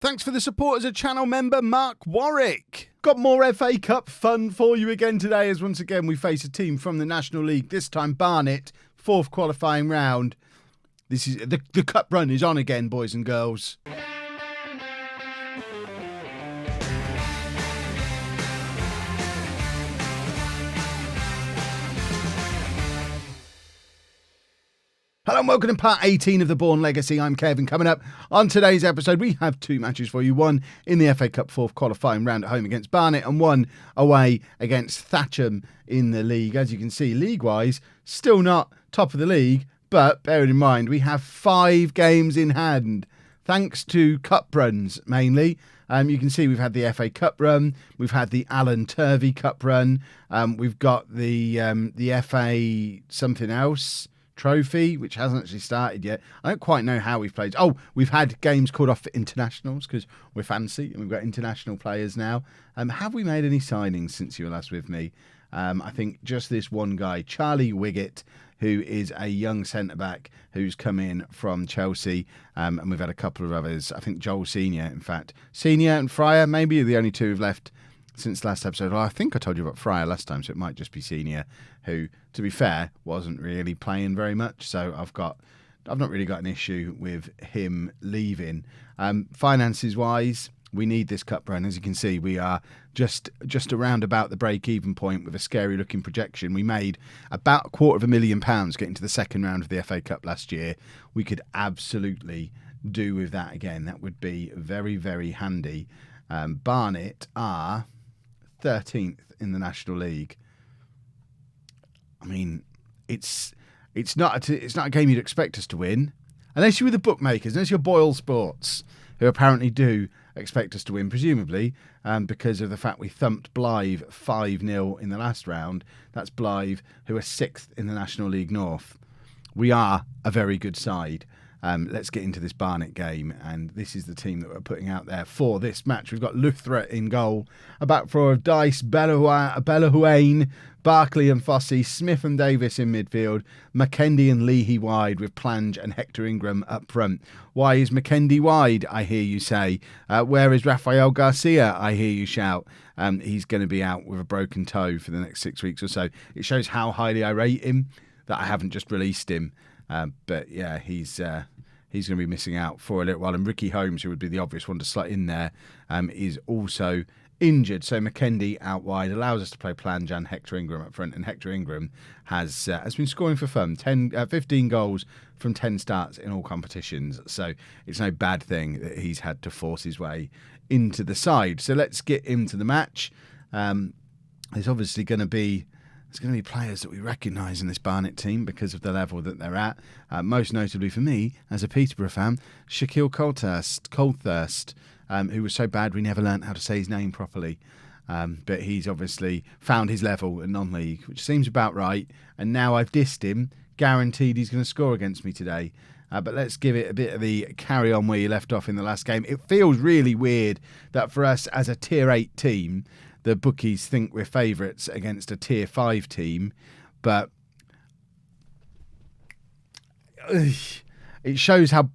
Thanks for the support as a channel member, Mark Warwick. Got more FA Cup fun for you again today, as once again we face a team from the National League, this time Barnet, fourth qualifying round. This is the cup run is on again, boys and girls. Hello and welcome to part 18 of the Bourne Legacy. I'm Kevin. Coming up on today's episode, we have two matches for you. One in the FA Cup fourth qualifying round at home against Barnet and one away against Thatcher in the league. As you can see, league-wise, still not top of the league, but bearing in mind, we have 5 games in hand, thanks to cup runs mainly. You can see we've had the FA Cup run, we've had the Alan Turvey Cup run, we've got the FA something else trophy, which hasn't actually started yet. I don't quite know how we've played. Oh, we've had games called off for internationals because we're fancy and we've got international players now. Have we made any signings since you were last with me? I think just this one guy, Charlie Wiggett, who is a young centre-back who's come in from Chelsea, and we've had a couple of others. I think Joel Senior, in fact. Senior and Fryer, maybe are the only two who've left since last episode. Well, I think I told you about Fryer last time, so it might just be Senior, who, to be fair, wasn't really playing very much. So I've not really got an issue with him leaving. Finances wise, we need this cup run. As you can see, we are just around about the break-even point with a scary-looking projection. We made about £250,000 getting to the second round of the FA Cup last year. We could absolutely do with that again. That would be very, very handy. Barnet are 13th in the National League. I mean, it's not a game you'd expect us to win, unless you're with the bookmakers, unless you're Boyle Sports, who apparently do expect us to win, presumably because of the fact we thumped Blythe 5-0 in the last round. That's Blythe, who are 6th in the National League North. We are a very good side. Let's get into this Barnet game, and this is the team that we're putting out there for this match. We've got Luthra in goal, a back four of Dice, Bellahuane, Barkley and Fossey, Smith and Davis in midfield, McKendy and Leahy wide with Plange and Hector Ingram up front. Why is McKendy wide, I hear you say? Where is Rafael Garcia, I hear you shout? He's going to be out with a broken toe for the next 6 weeks or so. It shows how highly I rate him that I haven't just released him. But yeah, he's going to be missing out for a little while. And Ricky Holmes, who would be the obvious one to slot in there, is also injured. So McKendy out wide allows us to play Plange and Hector Ingram up front. And Hector Ingram has been scoring for fun. 15 goals from 10 starts in all competitions. So it's no bad thing that he's had to force his way into the side. So let's get into the match. There's obviously going to be players that we recognise in this Barnet team because of the level that they're at. Most notably for me, as a Peterborough fan, Shaquille Coldthirst, who was so bad we never learnt how to say his name properly. But he's obviously found his level at non-league, which seems about right. And now I've dissed him, guaranteed he's going to score against me today. But let's give it a bit of the carry on where you left off in the last game. It feels really weird that for us as a Tier 8 team, the bookies think we're favourites against a Tier 5 team, but it shows how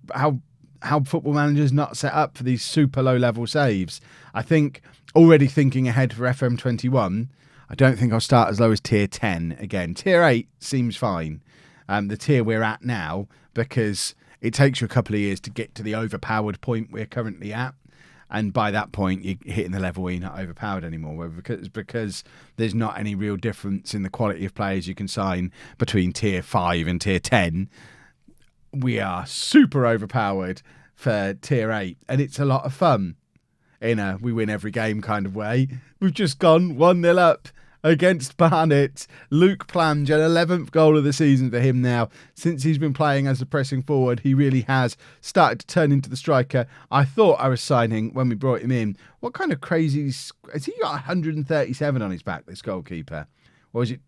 Football Manager's not set up for these super low-level saves. I think already thinking ahead for FM21, I don't think I'll start as low as Tier 10 again. Tier 8 seems fine, the tier we're at now, because it takes you a couple of years to get to the overpowered point we're currently at. And by that point, you're hitting the level where you're not overpowered anymore. Because there's not any real difference in the quality of players you can sign between Tier 5 and Tier 10. We are super overpowered for Tier 8. And it's a lot of fun in a we win every game kind of way. We've just gone 1-0 up against Barnet. Luke Plange, an 11th goal of the season for him now. Since he's been playing as a pressing forward, he really has started to turn into the striker I thought I was signing when we brought him in. What kind of crazy... Has he got 137 on his back, this goalkeeper? Or is it...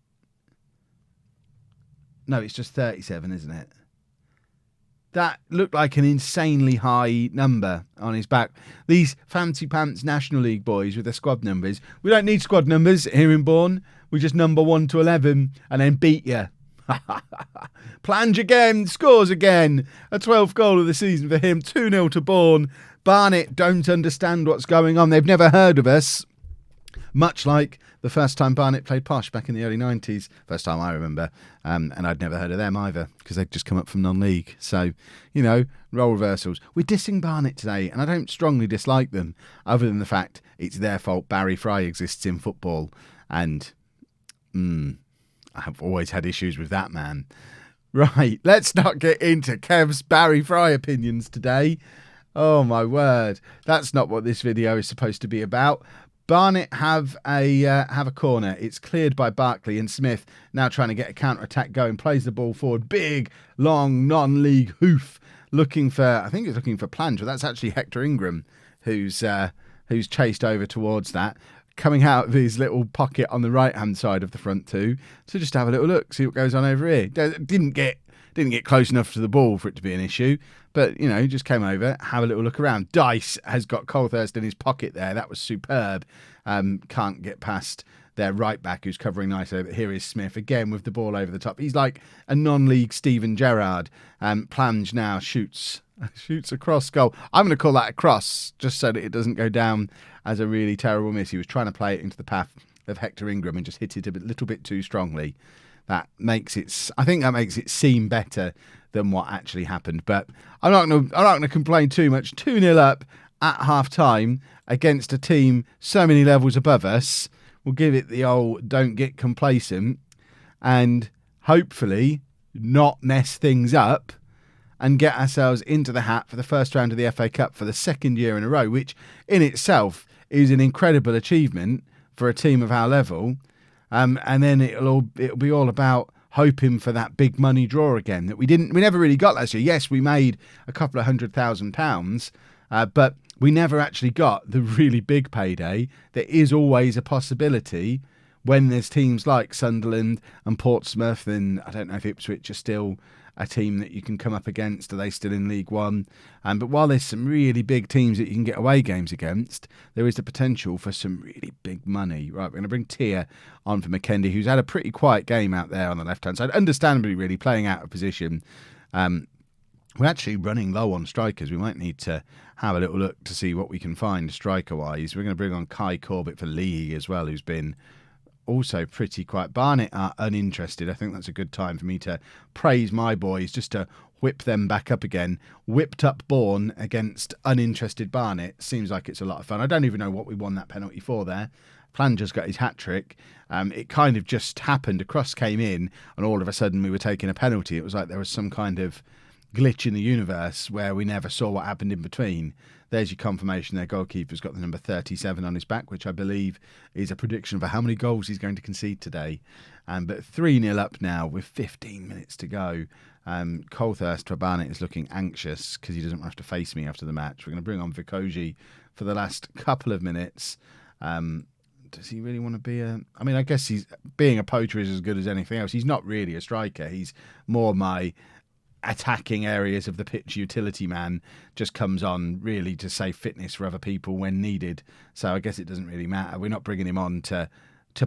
No, it's just 37, isn't it? That looked like an insanely high number on his back. These fancy pants National League boys with their squad numbers. We don't need squad numbers here in Bourne. We just number 1 to 11 and then beat you. Plange again, scores again. A 12th goal of the season for him. 2-0 to Bourne. Barnet don't understand what's going on. They've never heard of us. Much like the first time Barnet played Posh back in the early 90s. First time I remember. And I'd never heard of them either because they'd just come up from non-league. So, you know, role reversals. We're dissing Barnet today, and I don't strongly dislike them, other than the fact it's their fault Barry Fry exists in football. And I have always had issues with that man. Right, let's not get into Kev's Barry Fry opinions today. Oh, my word. That's not what this video is supposed to be about. Barnet have a corner. It's cleared by Barkley, and Smith, now trying to get a counter-attack going, plays the ball forward. Big, long, non-league hoof. I think he's looking for Plange, but that's actually Hector Ingram who's chased over towards that. Coming out of his little pocket on the right-hand side of the front two. So just have a little look, see what goes on over here. Didn't get close enough to the ball for it to be an issue. But, you know, just came over, have a little look around. Dice has got Colthurst in his pocket there. That was superb. Can't get past their right back who's covering nicely. But here is Smith again with the ball over the top. He's like a non-league Steven Gerrard. Plange now shoots across goal. I'm going to call that a cross just so that it doesn't go down as a really terrible miss. He was trying to play it into the path of Hector Ingram and just hit it a little bit too strongly. I think that makes it seem better than what actually happened. But I'm not going to complain too much. 2-0 up at half time against a team so many levels above us. We'll give it the old don't get complacent and hopefully not mess things up and get ourselves into the hat for the first round of the FA Cup for the second year in a row, which in itself is an incredible achievement for a team of our level. And then it'll be all about hoping for that big money draw again that we never really got last year. Yes, we made a couple of £100,000, but we never actually got the really big payday. There is always a possibility when there's teams like Sunderland and Portsmouth, and I don't know if Ipswich are still a team that you can come up against. Are they still in League One? But while there's some really big teams that you can get away games against, there is the potential for some really big money. Right, we're going to bring Tia on for McKendy, who's had a pretty quiet game out there on the left-hand side, understandably really playing out of position. We're actually running low on strikers. We might need to have a little look to see what we can find striker-wise. We're going to bring on Kai Corbett for Lee as well, who's been also pretty quiet. Barnet are uninterested. I think that's a good time for me to praise my boys, just to whip them back up again. Whipped up Bourne against uninterested Barnet. Seems like it's a lot of fun. I don't even know what we won that penalty for there. Planger's got his hat-trick. It kind of just happened. A cross came in and all of a sudden we were taking a penalty. It was like there was some kind of glitch in the universe where we never saw what happened in between. There's your confirmation. Their goalkeeper's got the number 37 on his back, which I believe is a prediction for how many goals he's going to concede today. But 3-0 up now with 15 minutes to go. Colthurst for Barnet is looking anxious because he doesn't have to face me after the match. We're going to bring on Vikoji for the last couple of minutes. Does he really want to be I guess being a poacher is as good as anything else. He's not really a striker. He's more my attacking areas of the pitch utility man, just comes on really to save fitness for other people when needed. So I guess it doesn't really matter. We're not bringing him on to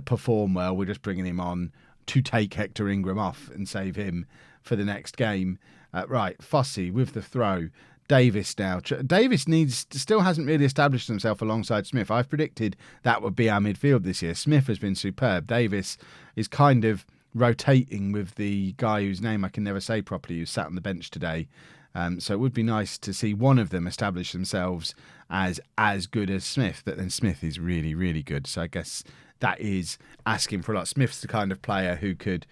perform well. We're just bringing him on to take Hector Ingram off and save him for the next game. Right, Fossey with the throw. Davis now. Davis still hasn't really established himself alongside Smith. I've predicted that would be our midfield this year. Smith has been superb. Davis is kind of rotating with the guy whose name I can never say properly, who sat on the bench today. So it would be nice to see one of them establish themselves as good as Smith, but then Smith is really, really good. So I guess that is asking for a lot. Smith's the kind of player who could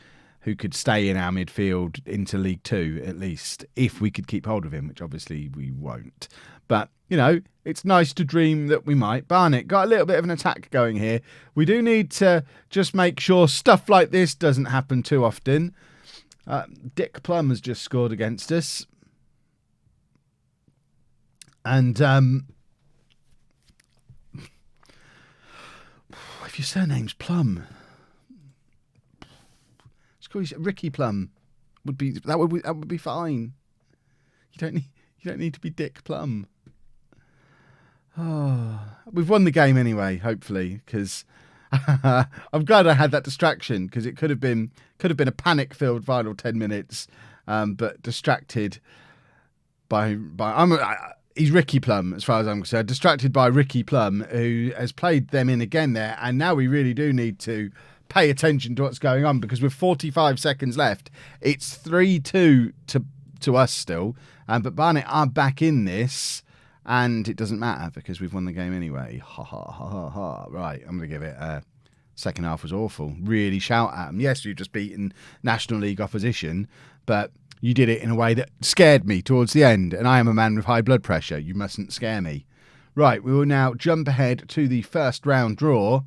stay in our midfield into League Two, at least, if we could keep hold of him, which obviously we won't. But, you know, it's nice to dream that we might. Barnet got a little bit of an attack going here. We do need to just make sure stuff like this doesn't happen too often. Dick Plum has just scored against us. And if your surname's Plum, let's call you Ricky Plum. That would be fine. You don't need to be Dick Plum. Oh, we've won the game anyway, hopefully, because I'm glad I had that distraction because it could have been a panic-filled final 10 minutes, but distracted by he's Ricky Plum as far as I'm concerned. Distracted by Ricky Plum, who has played them in again there, and now we really do need to pay attention to what's going on because with 45 seconds left, it's 3-2 to us still, but Barnet are back in this. And it doesn't matter because we've won the game anyway. Ha ha ha ha ha. Right, I'm going to give it second half was awful. Really shout at them. Yes, you've just beaten National League opposition, but you did it in a way that scared me towards the end. And I am a man with high blood pressure. You mustn't scare me. Right, we will now jump ahead to the first round draw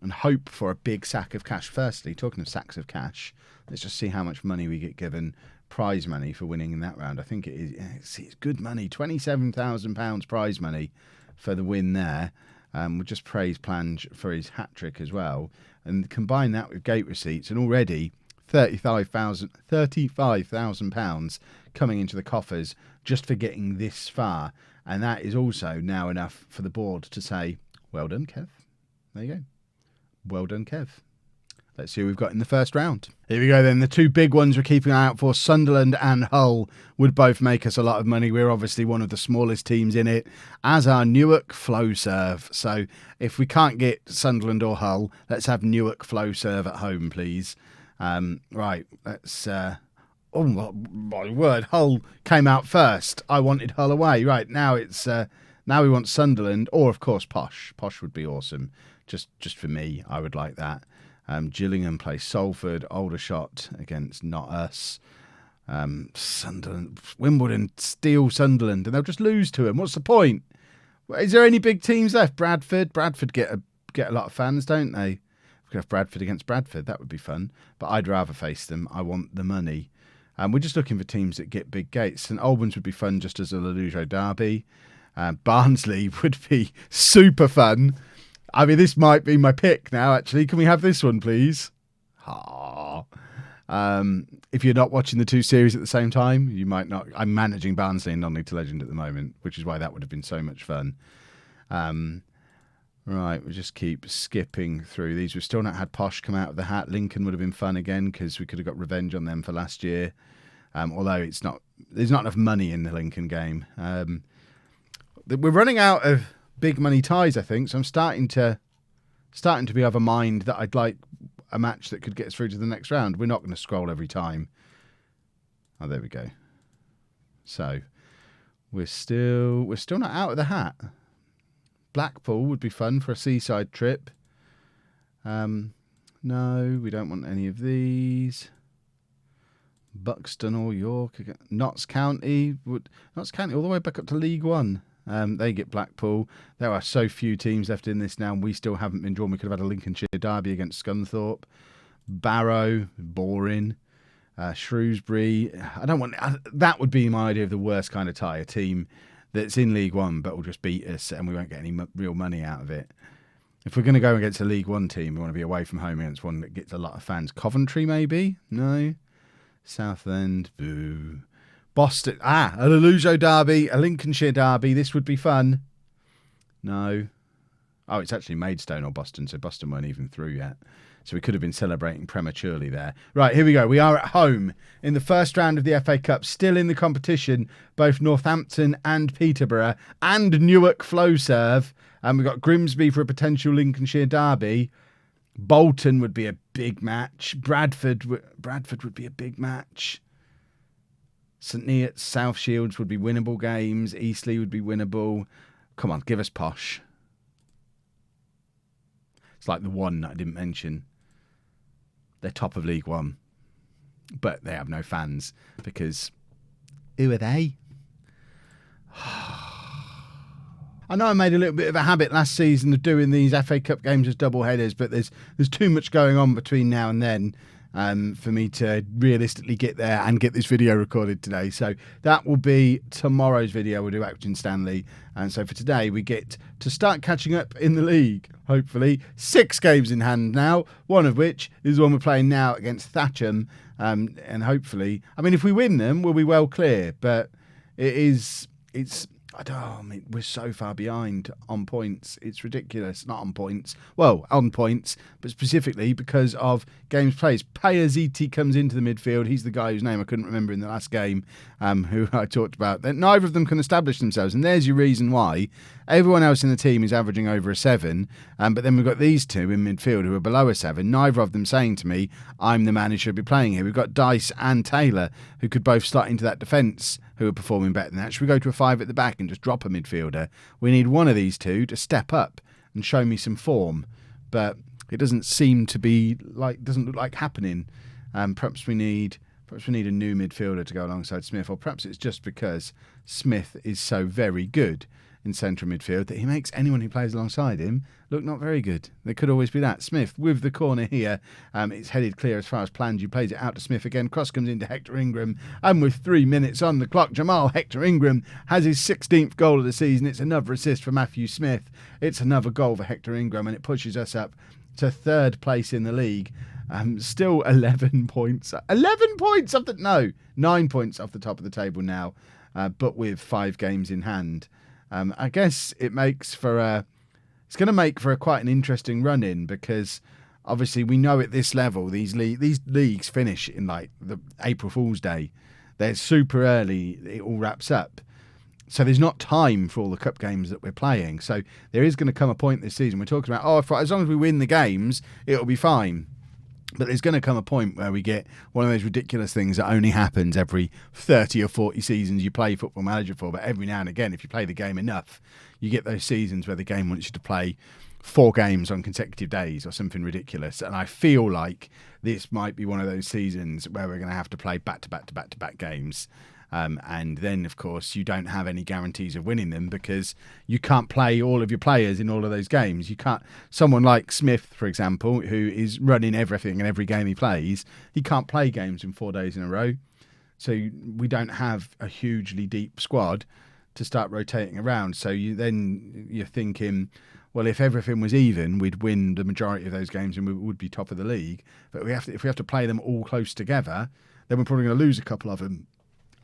and hope for a big sack of cash. Firstly, talking of sacks of cash, let's just see how much money we get given. Prize money for winning in that round. I think it is. It's good money. £27,000 prize money for the win there. We'll just praise Plange for his hat trick as well, and combine that with gate receipts, and already £35,000 coming into the coffers just for getting this far, and that is also now enough for the board to say, "Well done, Kev." There you go. Well done, Kev. Let's see who we've got in the first round. Here we go then. The two big ones we're keeping an eye out for, Sunderland and Hull, would both make us a lot of money. We're obviously one of the smallest teams in it, as are Newark Flowserve. So if we can't get Sunderland or Hull, let's have Newark Flowserve at home, please. Right, let's... oh, my word, Hull came out first. I wanted Hull away. Right, now it's... now we want Sunderland, or, of course, Posh. Posh would be awesome. Just for me, I would like that. Gillingham play Salford, Aldershot against Not Us. Sunderland, Wimbledon steal Sunderland, and they'll just lose to them. What's the point? Is there any big teams left? Bradford get a lot of fans, don't they? We could have Bradford against Bradford. That would be fun. But I'd rather face them. I want the money. We're just looking for teams that get big gates. St Albans would be fun just as a LOLLUJO derby. Barnsley would be super fun. I mean, this might be my pick now, actually. Can we have this one, please? If you're not watching the two series at the same time, you might not. I'm managing Barnsley and Non-League to Legend at the moment, which is why that would have been so much fun. Right, we'll just keep skipping through these. We've still not had Posh come out of the hat. Lincoln would have been fun again because we could have got revenge on them for last year. Although there's not enough money in the Lincoln game. We're running out of big money ties, I think. So I'm starting to be of a mind that I'd like a match that could get us through to the next round. We're not going to scroll every time. Oh, there we go. So we're still not out of the hat. Blackpool would be fun for a seaside trip. No, we don't want any of these. Buxton or York, Notts County all the way back up to League One. They get Blackpool. There are so few teams left in this now, and we still haven't been drawn. We could have had a Lincolnshire derby against Scunthorpe, Barrow, Boring, Shrewsbury. That would be my idea of the worst kind of tie, a team that's in League One but will just beat us and we won't get any real money out of it. If we're going to go against a League One team, we want to be away from home against one that gets a lot of fans. Coventry, maybe? No. Southend, boo. Boston, a LOLLUJO derby, a Lincolnshire derby. This would be fun. No. Oh, it's actually Maidstone or Boston, so Boston weren't even through yet. So we could have been celebrating prematurely there. Right, here we go. We are at home in the first round of the FA Cup, still in the competition, both Northampton and Peterborough and Newark Flowserve. And we've got Grimsby for a potential Lincolnshire derby. Bolton would be a big match. Bradford would be a big match. St Neots, South Shields would be winnable games. Eastleigh would be winnable. Come on, give us Posh. It's like the one that I didn't mention. They're top of League One, but they have no fans because who are they? I know I made a little bit of a habit last season of doing these FA Cup games as double headers, but there's too much going on between now and then for me to realistically get there and get this video recorded today. So that will be tomorrow's video. We'll do Accrington Stanley. And so for today, we get to start catching up in the league, hopefully. 6 games in hand now, one of which is the one we're playing now against Thatcher. And hopefully, I mean, if we win them, we'll be well clear. But it's we're so far behind on points. It's ridiculous. Not on points. Well, on points, but specifically because of games played. Payaziti comes into the midfield. He's the guy whose name I couldn't remember in the last game, who I talked about. Neither of them can establish themselves, and there's your reason why. Everyone else in the team is averaging over a 7, but then we've got these two in midfield who are below a 7. Neither of them saying to me, I'm the man who should be playing here. We've got Dice and Taylor who could both slot into that defence, who are performing better than that. Should we go to a 5 at the back and just drop a midfielder? We need one of these two to step up and show me some form, but it doesn't seem to be doesn't look like happening. Perhaps we need a new midfielder to go alongside Smith, or perhaps it's just because Smith is so very good in central midfield that he makes anyone who plays alongside him look not very good. There could always be that. Smith with the corner here. It's headed clear as far as planned. You plays it out to Smith again. Cross comes into Hector Ingram. And with 3 minutes on the clock, Jamal Hector Ingram has his 16th goal of the season. It's another assist for Matthew Smith. It's another goal for Hector Ingram, and it pushes us up to 3rd place in the league. Still 11 points. 11 points off 9 points off the top of the table now, but with 5 games in hand. I guess it makes for it's going to make for quite an interesting run-in, because obviously we know at this level these leagues finish in like the April Fool's Day. They're super early. It all wraps up. So there's not time for all the cup games that we're playing. So there is going to come a point this season. We're talking about, as long as we win the games, it'll be fine. But there's going to come a point where we get one of those ridiculous things that only happens every 30 or 40 seasons you play Football Manager for. But every now and again, if you play the game enough, you get those seasons where the game wants you to play 4 games on consecutive days or something ridiculous. And I feel like this might be one of those seasons where we're going to have to play back-to-back games. And then, of course, you don't have any guarantees of winning them, because you can't play all of your players in all of those games. You can't. Someone like Smith, for example, who is running everything in every game he plays, he can't play games in 4 days in a row. So we don't have a hugely deep squad to start rotating around. So you're thinking, well, if everything was even, we'd win the majority of those games and we would be top of the league. But if we have to play them all close together, then we're probably going to lose a couple of them.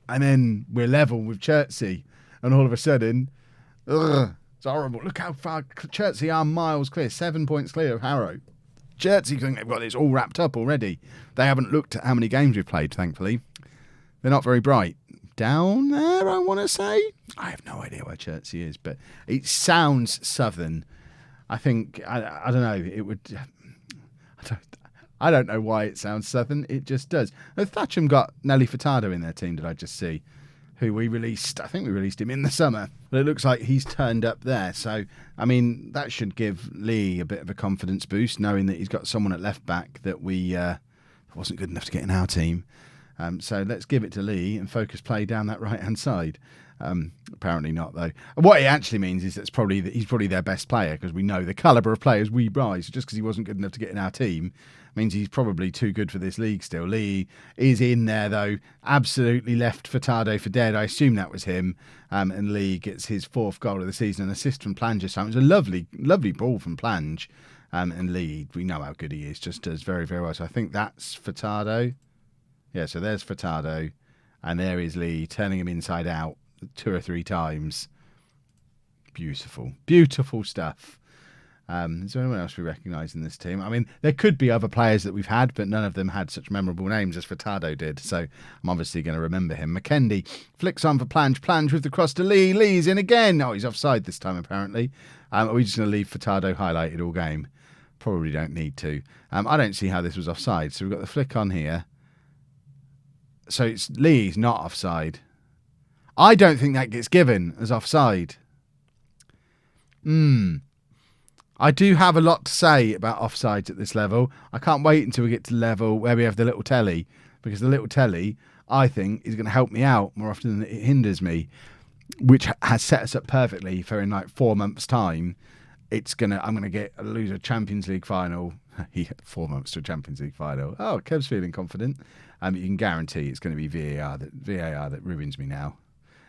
And then we're level with Chertsey, and all of a sudden, it's horrible. Look how far Chertsey are miles clear, 7 points clear of Harrow. Chertsey think they've got this all wrapped up already. They haven't looked at how many games we've played, thankfully. They're not very bright. Down there, I want to say. I have no idea where Chertsey is, but it sounds southern. I think, I don't know, it would... I don't know why it sounds southern. It just does. Thatcher got Nelly Furtado in their team, did I just see? Who we released. I think we released him in the summer. But it looks like he's turned up there. So, I mean, that should give Lee a bit of a confidence boost, knowing that he's got someone at left back that wasn't good enough to get in our team. So let's give it to Lee and focus play down that right-hand side. Apparently not, though. What it actually means is he's probably their best player, because we know the calibre of players we buy. So just because he wasn't good enough to get in our team means he's probably too good for this league still. Lee is in there, though. Absolutely left Furtado for dead. I assume that was him. And Lee gets his 4th goal of the season, an assist from Plange this time. It was a lovely, lovely ball from Plange. And Lee, we know how good he is, just does very, very well. So I think that's Furtado. Yeah, so there's Furtado. And there is Lee, turning him inside out 2 or 3 times. Beautiful. Beautiful stuff. Is there anyone else we recognise in this team? I mean, there could be other players that we've had, but none of them had such memorable names as Furtado did, so I'm obviously going to remember him. McKendy flicks on for Plange. Plange with the cross to Lee. Lee's in again. Oh, he's offside this time, apparently. Are we just going to leave Furtado highlighted all game? Probably don't need to. I don't see how this was offside, so we've got the flick on here. So it's Lee's not offside. I don't think that gets given as offside. I do have a lot to say about offsides at this level. I can't wait until we get to the level where we have the little telly, because the little telly, I think, is going to help me out more often than it hinders me, which has set us up perfectly for in like 4 months' time. I'm going to lose a Champions League final. 4 months to a Champions League final. Oh, Kev's feeling confident. You can guarantee it's going to be VAR that ruins me now.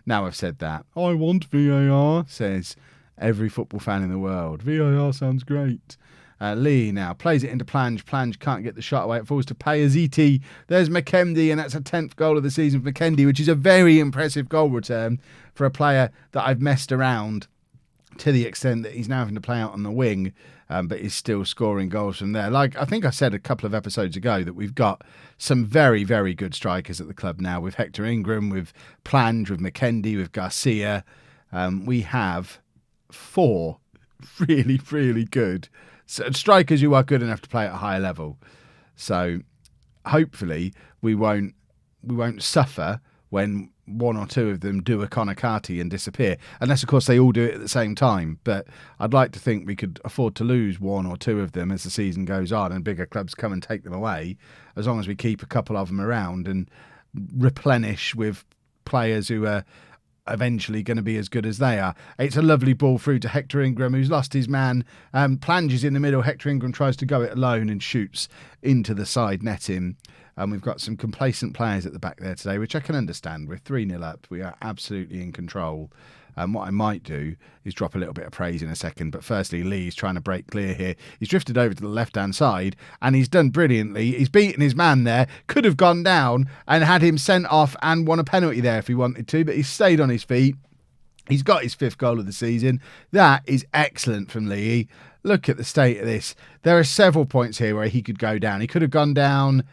Now I've said that, I want VAR, says every football fan in the world. VAR sounds great. Lee now plays it into Plange. Plange can't get the shot away. It falls to Payaziti. There's McKendy, and that's a 10th goal of the season for McKendy, which is a very impressive goal return for a player that I've messed around to the extent that he's now having to play out on the wing, but he's still scoring goals from there. Like I think I said a couple of episodes ago that we've got some very, very good strikers at the club now with Hector Ingram, with Plange, with McKendy, with Garcia. We have 4 really, really good strikers who are good enough to play at a higher level. So hopefully we won't suffer when 1 or 2 of them do a Konakati and disappear, unless of course they all do it at the same time. But I'd like to think we could afford to lose 1 or 2 of them as the season goes on and bigger clubs come and take them away, as long as we keep a couple of them around and replenish with players who are eventually going to be as good as they are. It's a lovely ball through to Hector Ingram, who's lost his man. Planges in the middle. Hector Ingram tries to go it alone and shoots into the side netting. And we've got some complacent players at the back there today, which I can understand. We're 3-0 up. We are absolutely in control. What I might do is drop a little bit of praise in a second. But firstly, Lee's trying to break clear here. He's drifted over to the left-hand side, and he's done brilliantly. He's beaten his man there. Could have gone down and had him sent off and won a penalty there if he wanted to, but he's stayed on his feet. He's got his 5th goal of the season. That is excellent from Lee. Look at the state of this. There are several points here where he could go down. He could have gone down.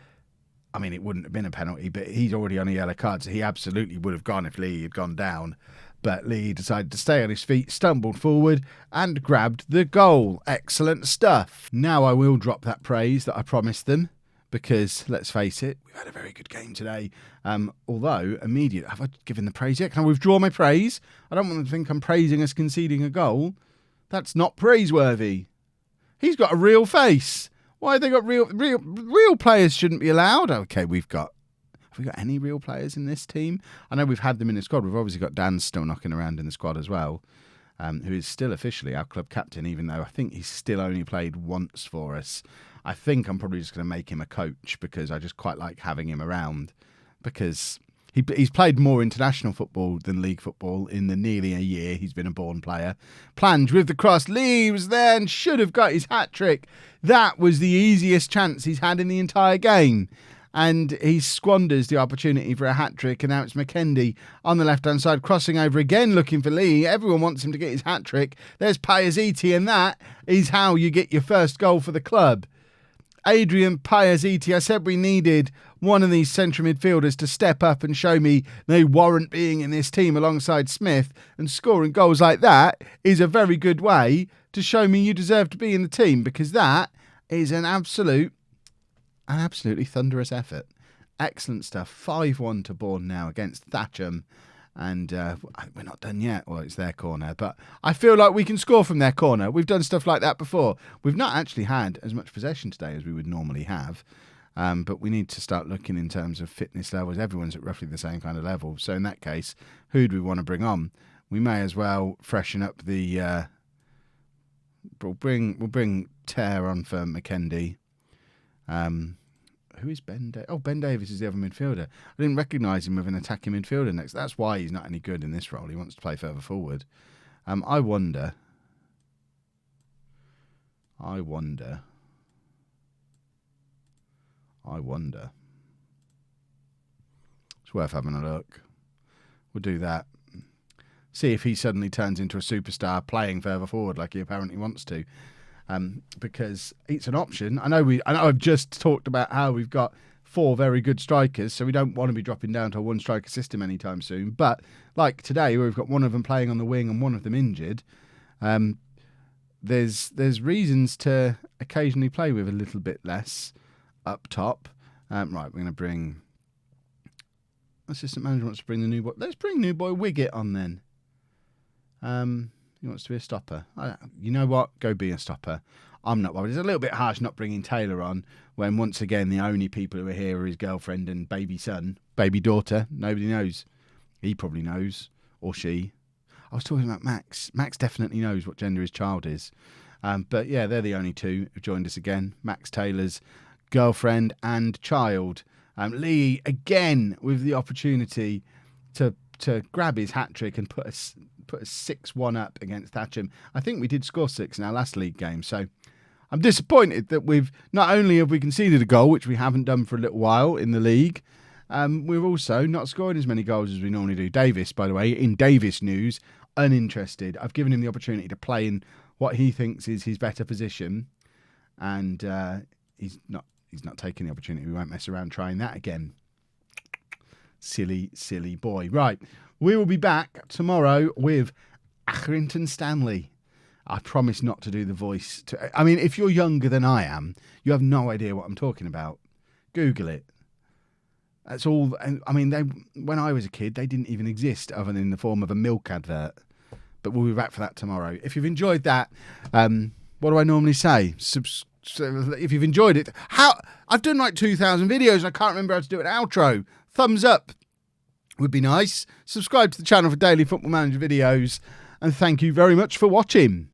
I mean, it wouldn't have been a penalty, but he's already on a yellow card, so he absolutely would have gone if Lee had gone down. But Lee decided to stay on his feet, stumbled forward, and grabbed the goal. Excellent stuff. Now I will drop that praise that I promised them, because, let's face it, we've had a very good game today. Although, immediately, have I given the praise yet? Can I withdraw my praise? I don't want them to think I'm praising us conceding a goal. That's not praiseworthy. He's got a real face. Why have they got real players shouldn't be allowed? Okay, have we got any real players in this team? I know we've had them in the squad. We've obviously got Dan still knocking around in the squad as well, who is still officially our club captain, even though I think he's still only played once for us. I think I'm probably just going to make him a coach because I just quite like having him around, because he's played more international football than league football in the nearly a year he's been a Bourne player. Plange with the cross. Lee was there and should have got his hat-trick. That was the easiest chance he's had in the entire game. And he squanders the opportunity for a hat-trick, and now it's McKendy on the left-hand side, crossing over again, looking for Lee. Everyone wants him to get his hat-trick. There's Payaziti, and that is how you get your first goal for the club. Adrian Payaziti. I said we needed one of these central midfielders to step up and show me they warrant being in this team alongside Smith, and scoring goals like that is a very good way to show me you deserve to be in the team, because that is an absolutely thunderous effort. Excellent stuff. 5-1 to Bourne now against Thatcher. And we're not done yet. Well, it's their corner, but I feel like we can score from their corner. We've done stuff like that before. We've not actually had as much possession today as we would normally have, but we need to start looking in terms of fitness levels. Everyone's at roughly the same kind of level. So in that case, who do we want to bring on? We may as well freshen up the... We'll bring Tear on for McKendy. Who is Ben Davis? Oh, Ben Davis is the other midfielder. I didn't recognise him with an attacking midfielder next. That's why he's not any good in this role. He wants to play further forward. I wonder. It's worth having a look. We'll do that. See if he suddenly turns into a superstar playing further forward like he apparently wants to. Because it's an option. I know I've just talked about how we've got 4 very good strikers, so we don't want to be dropping down to a 1-striker system anytime soon. But like today, where we've got one of them playing on the wing and one of them injured, there's reasons to occasionally play with a little bit less up top. Right, we're going to bring... Assistant manager wants to bring the new boy. Let's bring new boy Wiggett on then. He wants to be a stopper. You know what? Go be a stopper. I'm not worried. It's a little bit harsh not bringing Taylor on when, once again, the only people who are here are his girlfriend and baby son, baby daughter. Nobody knows. He probably knows. Or she. I was talking about Max. Max definitely knows what gender his child is. But yeah, they're the only 2 who've joined us again. Max Taylor's girlfriend and child. Lee, again, with the opportunity to grab his hat-trick and put a 6-1 up against Thatcher. I think we did score 6 in our last league game, so I'm disappointed that not only have we conceded a goal, which we haven't done for a little while in the league, we're also not scoring as many goals as we normally do. Davis, by the way, in Davis news, uninterested. I've given him the opportunity to play in what he thinks is his better position, and he's not taking the opportunity. We won't mess around trying that again. Silly boy. Right, we will be back tomorrow with Accrington Stanley. I promise not to do the voice. I mean, if you're younger than I am, you have no idea what I'm talking about. Google it. That's all. I mean, when I was a kid, they didn't even exist other than in the form of a milk advert. But we'll be back for that tomorrow. If you've enjoyed that, what do I normally say? If you've enjoyed it, I've done like 2,000 videos and I can't remember how to do an outro. Thumbs up would be nice. Subscribe to the channel for daily Football Manager videos. And thank you very much for watching.